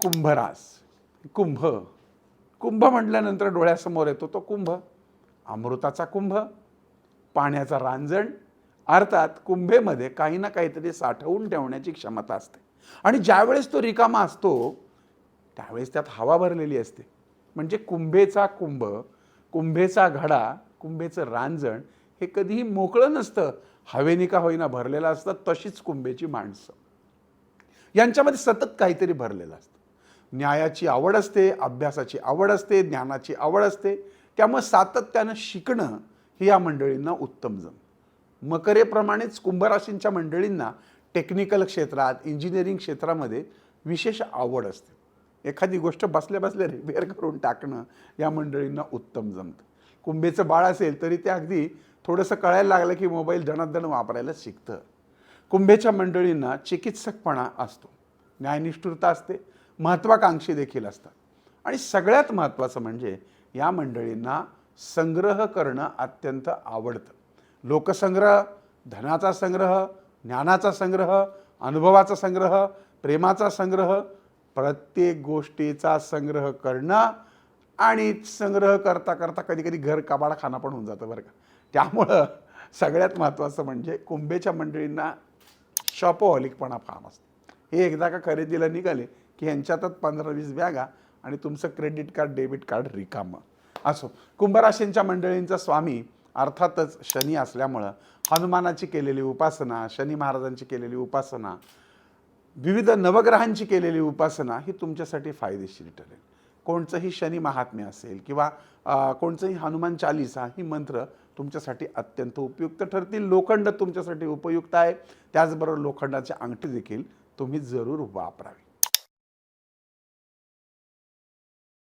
कुंभरास, कुंभ, कुंभ म्हटल्यानंतर डोळ्यासमोर येतो तो कुंभ, अमृताचा कुंभ, पाण्याचा रांजण. अर्थात कुंभेमध्ये काही ना काहीतरी साठवून ठेवण्याची क्षमता असते आणि ज्यावेळेस तो रिकामा असतो त्यावेळेस त्यात हवा भरलेली असते. म्हणजे कुंभेचा कुंभ, कुंभेचा घडा, कुंभेचं रांजण हे कधीही मोकळं नसतं, हवेने का होईना भरलेलं असतं. तशीच कुंभेची माणसं, यांच्यामध्ये सतत काहीतरी भरलेलं असतं. न्यायाची आवड असते, अभ्यासाची आवड असते, ज्ञानाची आवड असते. त्यामुळे सातत्यानं शिकणं हे या मंडळींना उत्तम जमतं. मकरेप्रमाणेच कुंभराशींच्या मंडळींना टेक्निकल क्षेत्रात, इंजिनिअरिंग क्षेत्रामध्ये विशेष आवड असते. एखादी गोष्ट बसल्या बसल्या रिपेअर करून टाकणं या मंडळींना उत्तम जमतं. कुंभेचं बाळ असेल तरी ते अगदी थोडंसं कळायला लागलं की मोबाईल दणादण वापरायला शिकतं. कुंभेच्या मंडळींना चिकित्सकपणा असतो, न्यायनिष्ठुरता असते, महत्त्वाकांक्षी देखील असतात. आणि सगळ्यात महत्त्वाचं म्हणजे या मंडळींना संग्रह करणं अत्यंत आवडतं. लोकसंग्रह, धनाचा संग्रह, ज्ञानाचा संग्रह, अनुभवाचा संग्रह, प्रेमाचा संग्रह, प्रत्येक गोष्टीचा संग्रह करणं. आणि संग्रह करता करता कधी कधी घर कबाडखाना पण होऊन जातं बरं का. त्यामुळं सगळ्यात महत्त्वाचं म्हणजे कुंभेच्या मंडळींना शॉपहॉलिकपणा फार असतो. हे एकदा का खरेदीला निघाले की ह्यांच्यातच 15-20 बॅगा आणि तुमचं क्रेडिट कार्ड, डेबिट कार्ड रिकामं. असो, कुंभराशींच्या मंडळींचा स्वामी अर्थातच शनी असल्यामुळं हनुमानाची केलेली उपासना, शनी महाराजांची केलेली उपासना, विविध नवग्रहांची केलेली उपासना ही तुमच्यासाठी फायदेशीर ठरेल. कोणचंही शनी महात्म्य असेल किंवा कोणचंही हनुमान चालीसा ही मंत्र तुमच्यासाठी अत्यंत उपयुक्त ठरतील. लोखंड तुमच्यासाठी उपयुक्त आहे, त्याचबरोबर लोखंडाची अंगठी देखील तुम्ही जरूर वापरावी.